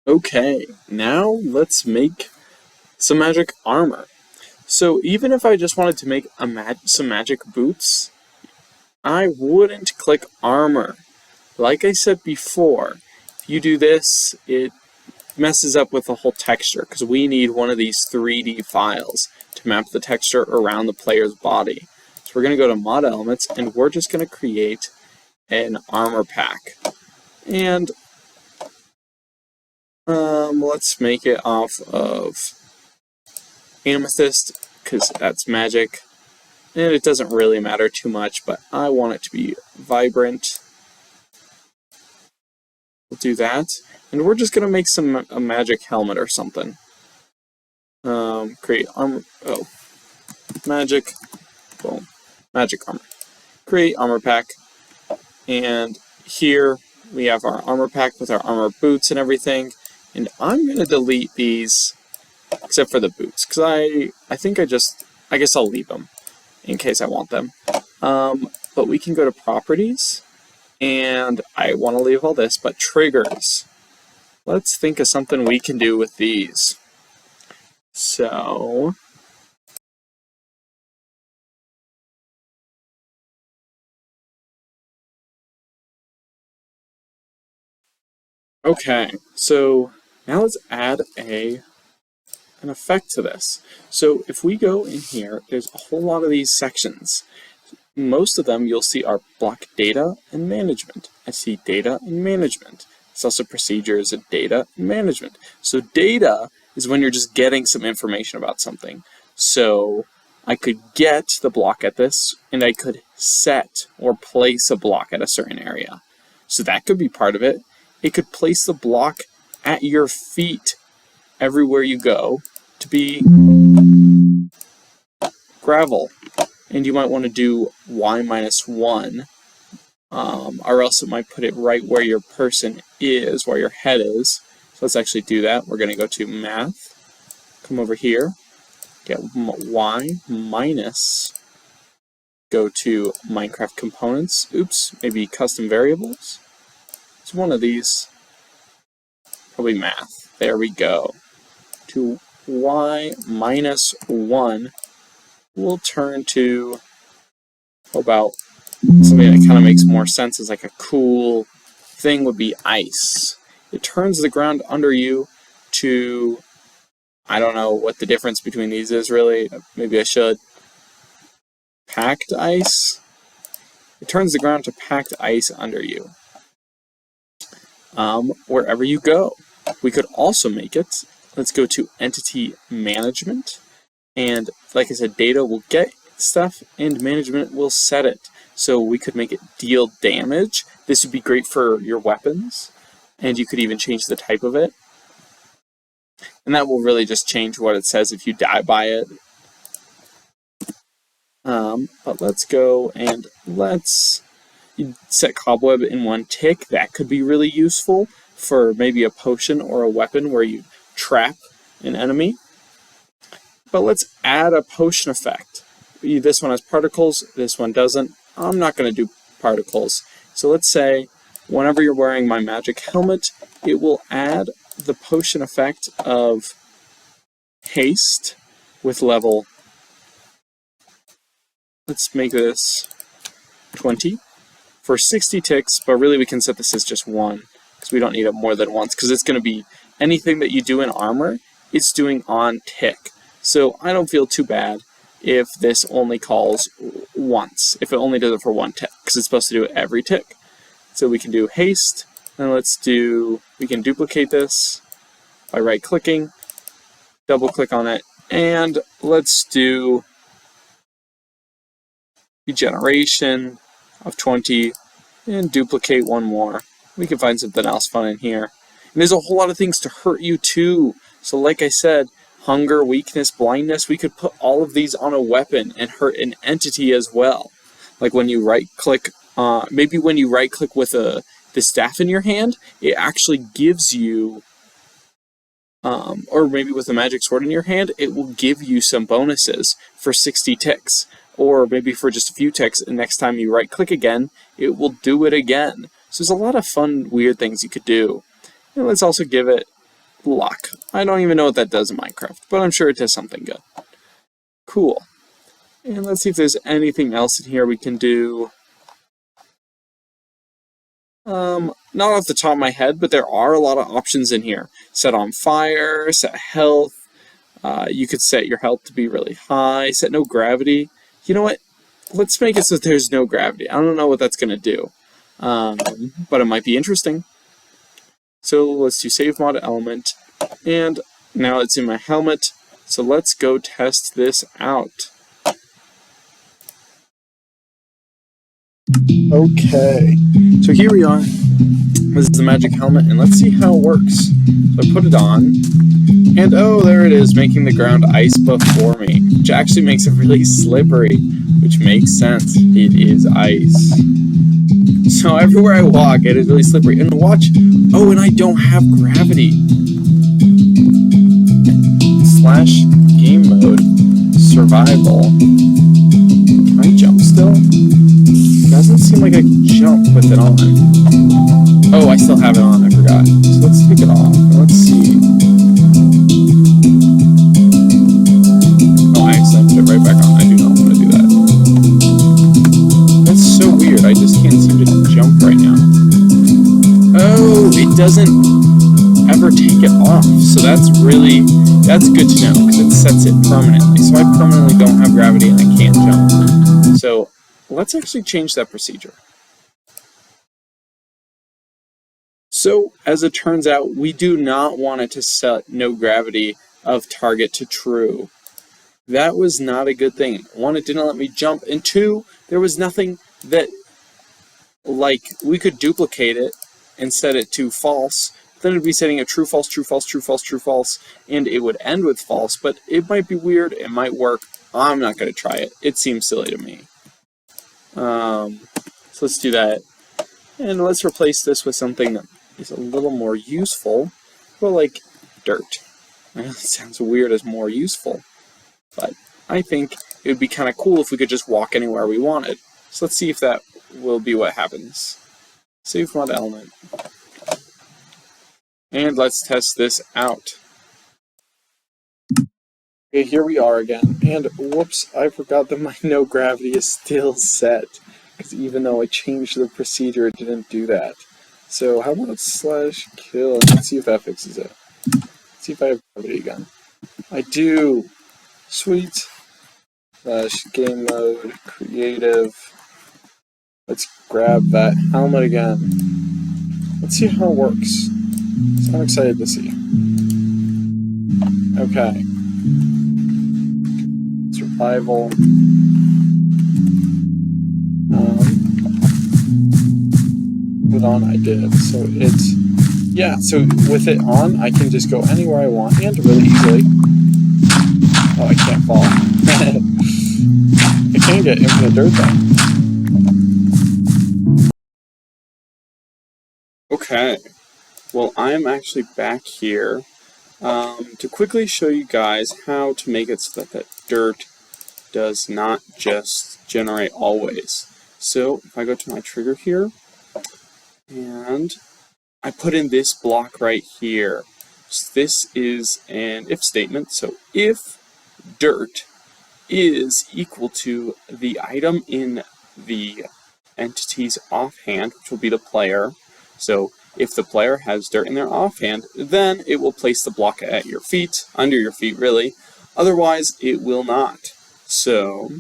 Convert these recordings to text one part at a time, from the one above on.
Okay, now let's make some magic armor. So even if I just wanted to make some magic boots, I wouldn't click armor. Like I said before, if you do this, it messes up with the whole texture because we need one of these 3D files to map the texture around the player's body. So we're going to go to mod elements and we're just going to create an armor pack. And let's make it off of amethyst because that's magic. And it doesn't really matter too much, but I want it to be vibrant. We'll do that. And we're just going to make a magic helmet or something. Create armor. Oh. Magic. Boom. Magic armor. Create armor pack. And here we have our armor pack with our armor boots and everything. And I'm going to delete these, except for the boots, because I think I guess I'll leave them in case I want them. But we can go to properties, and I want to leave all this, but triggers. Let's think of something we can do with these. So okay, so now let's add an effect to this. So if we go in here, there's a whole lot of these sections. Most of them you'll see are block data and management. I see data and management. It's also procedures and data and management. So data is when you're just getting some information about something. So I could get the block at this, and I could set or place a block at a certain area. So that could be part of it. It could place the block at your feet everywhere you go to be gravel. And you might want to do y-1, or else it might put it right where your person is, where your head is. So let's actually do that. We're going to go to math, come over here, get y minus, go to Minecraft components, maybe custom variables. It's one of these, probably math. There we go. To y minus 1, we'll turn to, how about something that kind of makes more sense as like a cool thing would be ice. It turns the ground under you to, I don't know what the difference between these is really, maybe I should. Packed ice. It turns the ground to packed ice under you. Wherever you go. We could also make it, let's go to entity management, and like I said, data will get stuff and management will set it. So we could make it deal damage. This would be great for your weapons, and you could even change the type of it. And that will really just change what it says if you die by it. But let's go and let's set cobweb in 1 tick. That could be really useful for maybe a potion or a weapon where you trap an enemy. But let's add a potion effect. This one has particles, this one doesn't. I'm not going to do particles. So let's say whenever you're wearing my magic helmet, it will add the potion effect of haste with level. Let's make this 20 for 60 ticks, but really we can set this as just 1 because we don't need it more than once, because it's going to be anything that you do in armor, it's doing on tick. So I don't feel too bad if this only calls once, if it only does it for 1 tick, because it's supposed to do it every tick. So we can do haste, and we can duplicate this by right-clicking, double-click on it, and let's do regeneration of 20, and duplicate 1 more. We can find something else fun in here. And there's a whole lot of things to hurt you too. So like I said, hunger, weakness, blindness, we could put all of these on a weapon and hurt an entity as well. Like when you right-click, maybe when you right-click with the staff in your hand, it actually gives you, or maybe with a magic sword in your hand, it will give you some bonuses for 60 ticks. Or maybe for just a few ticks, and next time you right-click again, it will do it again. So there's a lot of fun, weird things you could do. And let's also give it block. I don't even know what that does in Minecraft, but I'm sure it does something good. Cool. And let's see if there's anything else in here we can do. Not off the top of my head, but there are a lot of options in here. Set on fire, set health. You could set your health to be really high, set no gravity. You know what? Let's make it so there's no gravity. I don't know what that's going to do, but it might be interesting. So let's do save mod element, and now it's in my helmet. So let's go test this out. Okay, so here we are. This is the magic helmet, and let's see how it works. So I put it on, and oh, there it is, making the ground ice before me, which actually makes it really slippery, which makes sense. It is ice. So everywhere I walk, it is really slippery. And watch, oh, and I don't have gravity. Slash game mode, survival. Can I jump still? It doesn't seem like I can jump with it on. Oh, I still have it on, I forgot. So let's take it off. Let's see. Oh, I accidentally put it right back on. I do not want to do that. That's so weird. I just can't seem to jump right now. Oh, it doesn't ever take it off. So that's good to know, because it sets it permanently. So I permanently don't have gravity and I can't jump. So let's actually change that procedure. So, as it turns out, we do not want it to set no gravity of target to true. That was not a good thing. One, it didn't let me jump, and two, there was nothing that, like, we could duplicate it and set it to false. Then it would be setting a true, false, true, false, true, false, true, false, and it would end with false, but it might be weird, it might work. I'm not going to try it. It seems silly to me. So let's do that. And let's replace this with something that is a little more useful, but like dirt. It sounds weird as more useful, but I think it would be kind of cool if we could just walk anywhere we wanted. So let's see if that will be what happens. Save mod element. And let's test this out. Okay, here we are again, and whoops, I forgot that my no gravity is still set, because even though I changed the procedure, it didn't do that. So how about slash kill, and let's see if that fixes it. Let's see if I have gravity again. I do! Sweet! Slash game mode, creative. Let's grab that helmet again. Let's see how it works. So I'm excited to see. Okay. Survival. Put on, I did. So it's, yeah, so with it on, I can just go anywhere I want and really easily. Oh, I can't fall. I can get infinite dirt though. Okay. Well, I'm actually back here to quickly show you guys how to make it so that that dirt does not just generate always. So if I go to my trigger here, and I put in this block right here. So this is an if statement. So if dirt is equal to the item in the entity's offhand, which will be the player. So if the player has dirt in their offhand, then it will place the block at your feet, under your feet really. Otherwise, it will not. So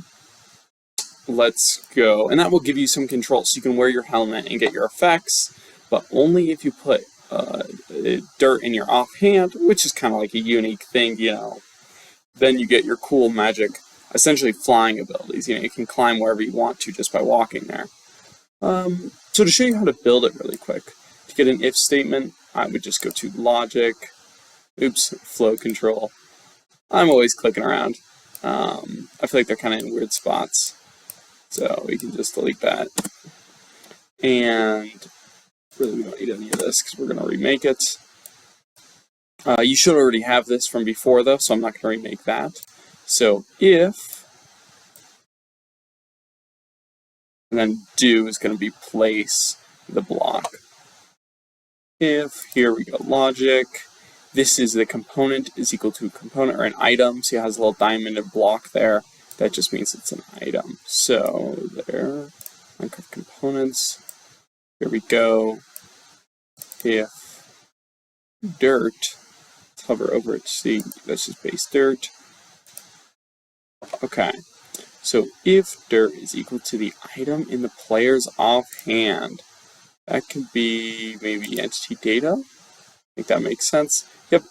let's go, and that will give you some control, so you can wear your helmet and get your effects, but only if you put dirt in your offhand, which is kind of like a unique thing, you know. Then you get your cool magic, essentially flying abilities. You know, you can climb wherever you want to just by walking there. So to show you how to build it really quick, to get an if statement, I would just go to logic, flow control. I'm always clicking around. I feel like they're kind of in weird spots. So we can just delete that. And really we don't need any of this because we're going to remake it. You should already have this from before though, so I'm not going to remake that. So if, and then do is going to be place the block. If, here we go, logic, this is the component is equal to a component or an item. See, it has a little diamond and block there. That just means it's an item. So there, Minecraft components. Here we go. If dirt, let's hover over it. See, that's just base dirt. Okay. So if dirt is equal to the item in the player's offhand, that could be maybe entity data. I think that makes sense. Yep,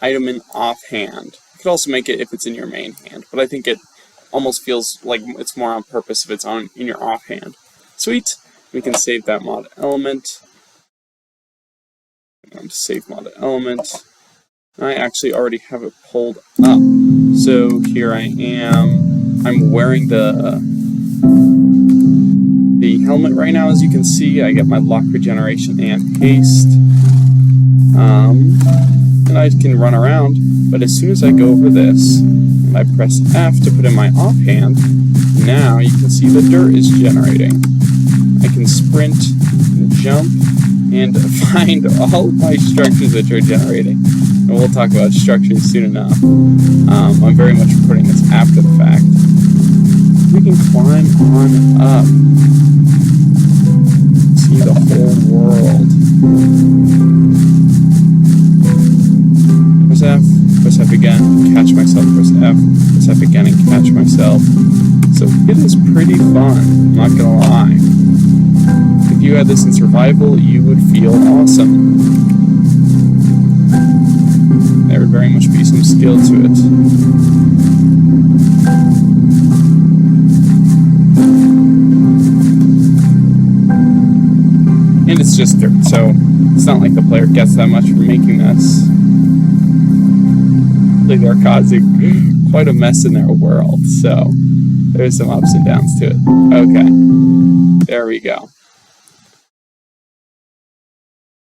item in offhand. You could also make it if it's in your main hand, but I think it almost feels like it's more on purpose if it's in your offhand. Sweet. We can save that mod element. I'm going to save mod element. I actually already have it pulled up. So here I am. I'm wearing the helmet right now, as you can see. I get my lock regeneration and haste. And I can run around, but as soon as I go over this, and I press F to put in my offhand, now you can see the dirt is generating. I can sprint, and jump, and find all of my structures that are generating. And we'll talk about structures soon enough. I'm very much recording this after the fact. We can climb on up. See the whole world. Press F again, catch myself, press F again and catch myself. So it is pretty fun, I'm not gonna lie. If you had this in survival, you would feel awesome. There would very much be some skill to it. And it's just dirt, so it's not like the player gets that much for making this. They're causing quite a mess in their world, so there's some ups and downs to it. Okay, there we go.